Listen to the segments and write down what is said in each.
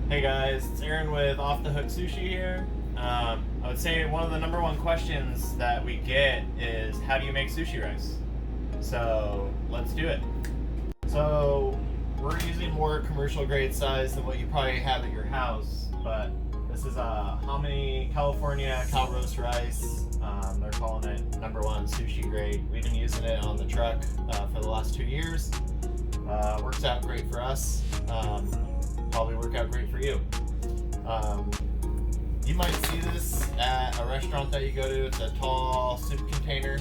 Hey guys, it's Aaron with Off the Hook Sushi here. I would say one of the number one questions that we get is how do you make sushi rice? So let's do it. So we're using more commercial grade size than what you probably have at your house, but this is a Hominy California cow roast rice. They're calling it number one sushi grade. We've been using it on the truck for the last 2 years. Works out great for us. Probably work out great for you. You might see this at a restaurant that you go to. It's a tall soup container.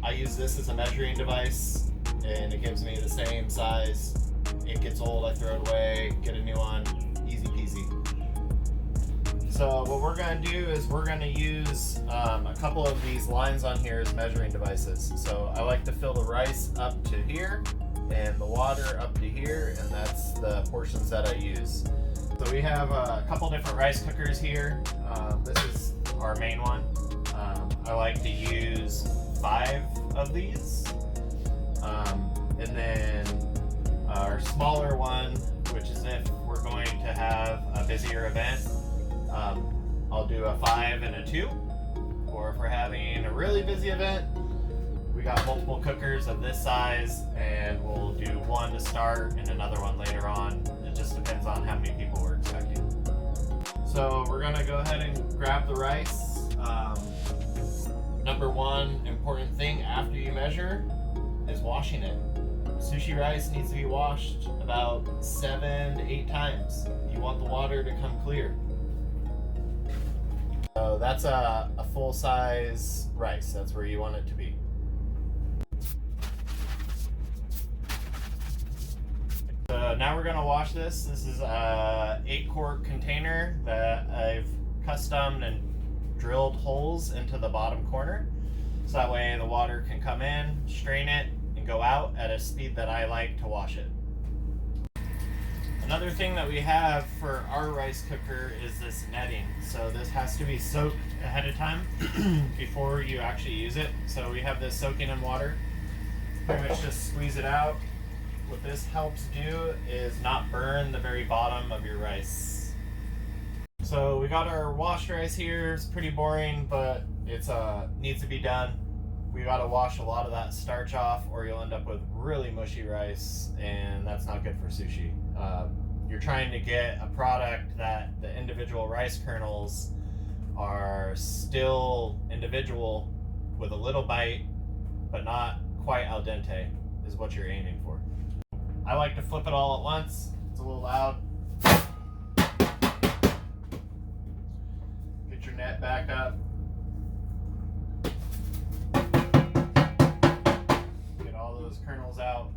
I use this as a measuring device, and it gives me the same size. It gets old, I throw it away, get a new one, easy peasy. So what we're going to do is we're going to use a couple of these lines on here as measuring devices. So I like to fill the rice up to here and the water up to here, and that's the portions that I use. So we have a couple different rice cookers here. This is our main one. I like to use 5 of these. And then our smaller one, which is if we're going to have a busier event, I'll do a 5 and a 2. Or if we're having a really busy event, we got multiple cookers of this size, and we'll do one to start and another one later on. It just depends on how many people we're expecting. So we're gonna go ahead and grab the rice. Number one important thing after you measure is washing it. Sushi rice needs to be washed about 7 to 8 times. You want the water to come clear. So that's a full size rice. That's where you want it to be. So now we're gonna wash this. This is a 8-quart container that I've customed and drilled holes into the bottom corner. So that way the water can come in, strain it, and go out at a speed that I like to wash it. Another thing that we have for our rice cooker is this netting. So this has to be soaked ahead of time before you actually use it. So we have this soaking in water. Pretty much just squeeze it out. What this helps do is not burn the very bottom of your rice. So we got our washed rice here. It's pretty boring, but it's needs to be done. We got to wash a lot of that starch off, or you'll end up with really mushy rice, and that's not good for sushi. You're trying to get a product that the individual rice kernels are still individual with a little bite, but not quite al dente, is what you're aiming for. I like to flip it all at once. It's a little loud. Get your net back up. Get all those kernels out.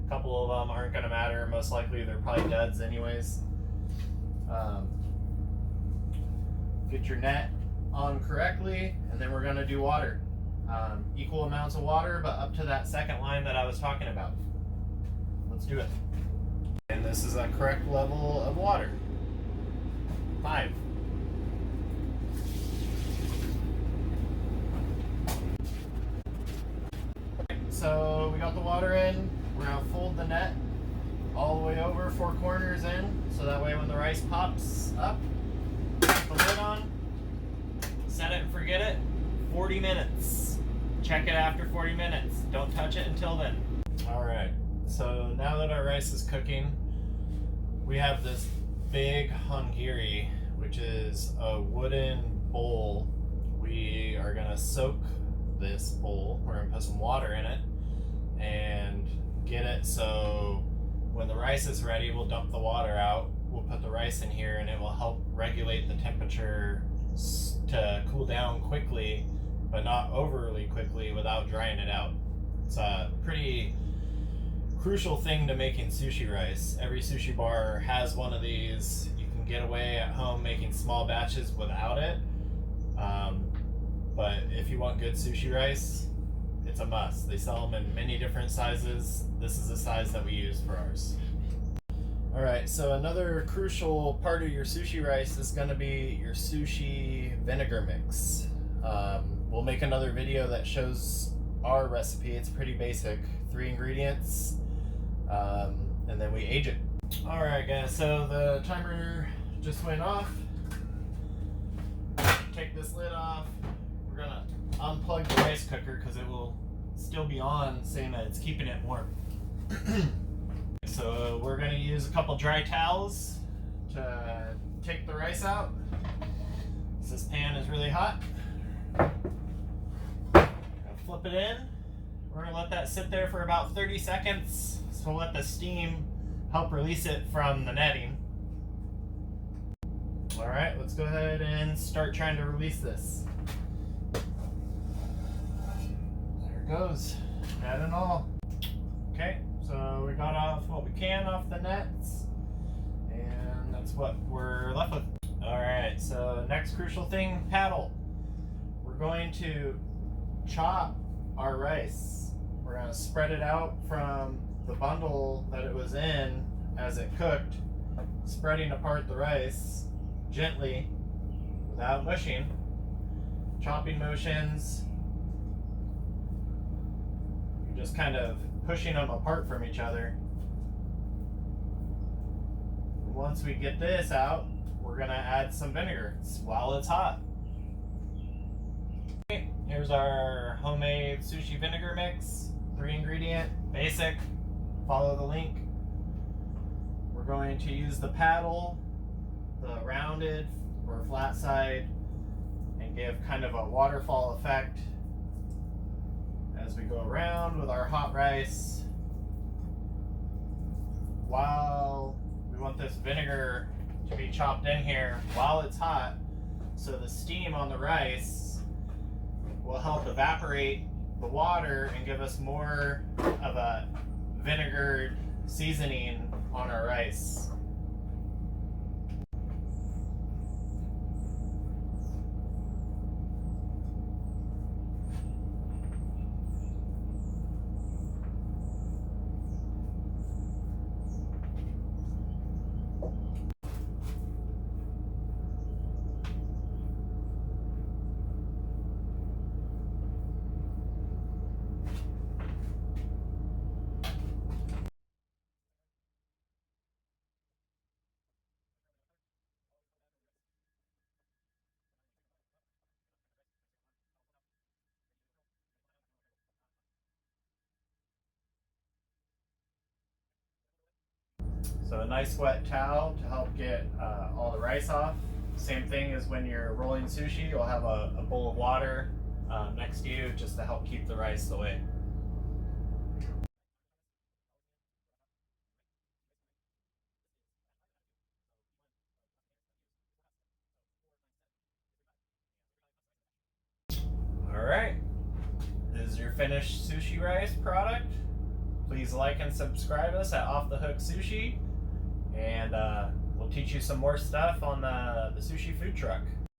A couple of them aren't going to matter. Most likely they're probably duds anyways. Get your net on correctly, and then we're going to do water. Equal amounts of water, but up to that second line that I was talking about. Let's do it. And this is a correct level of water. 5. So we got the water in. We're gonna fold the net all the way over, 4 corners in, so that way when the rice pops up, put the lid on, set it and forget it. 40 minutes. Check it after 40 minutes. Don't touch it until then. All right. So now that our rice is cooking, we have this big hangiri, which is a wooden bowl. We are gonna soak this bowl. We're gonna put some water in it and get it so when the rice is ready, we'll dump the water out. We'll put the rice in here, and it will help regulate the temperature to cool down quickly, but not overly quickly without drying it out. It's a pretty crucial thing to making sushi rice. Every sushi bar has one of these. You can get away at home making small batches without it. But if you want good sushi rice, it's a must. They sell them in many different sizes. This is the size that we use for ours. All right, so another crucial part of your sushi rice is going to be your sushi vinegar mix. We'll make another video that shows our recipe. It's pretty basic. 3 ingredients, and then we age it. Alright guys, so the timer just went off. Take this lid off. We're gonna unplug the rice cooker because it will still be on, saying that it's keeping it warm. So we're gonna use a couple dry towels to take the rice out. This pan is really hot. Gonna flip it in. We're gonna let that sit there for about 30 seconds. So we'll let the steam help release it from the netting. All right, let's go ahead and start trying to release this. There it goes, net and all. Okay, so we got off what we can off the nets, and that's what we're left with. All right, so next crucial thing, paddle. We're going to chop our rice. We're gonna spread it out from the bundle that it was in as it cooked, spreading apart the rice gently without mushing. Chopping motions. You're just kind of pushing them apart from each other. Once we get this out, we're gonna add some vinegar while it's hot. Okay, here's our homemade sushi vinegar mix. 3-ingredient, basic. Follow the link. We're going to use the paddle, the rounded or flat side, and give kind of a waterfall effect as we go around with our hot rice. While we want this vinegar to be chopped in here while it's hot, so the steam on the rice will help evaporate the water and give us more of a vinegar seasoning on our rice. So a nice wet towel to help get all the rice off. Same thing as when you're rolling sushi, you'll have a bowl of water next to you just to help keep the rice away. Alright, this is your finished sushi rice product. Please like and subscribe us at Off the Hook Sushi, and we'll teach you some more stuff on the sushi food truck.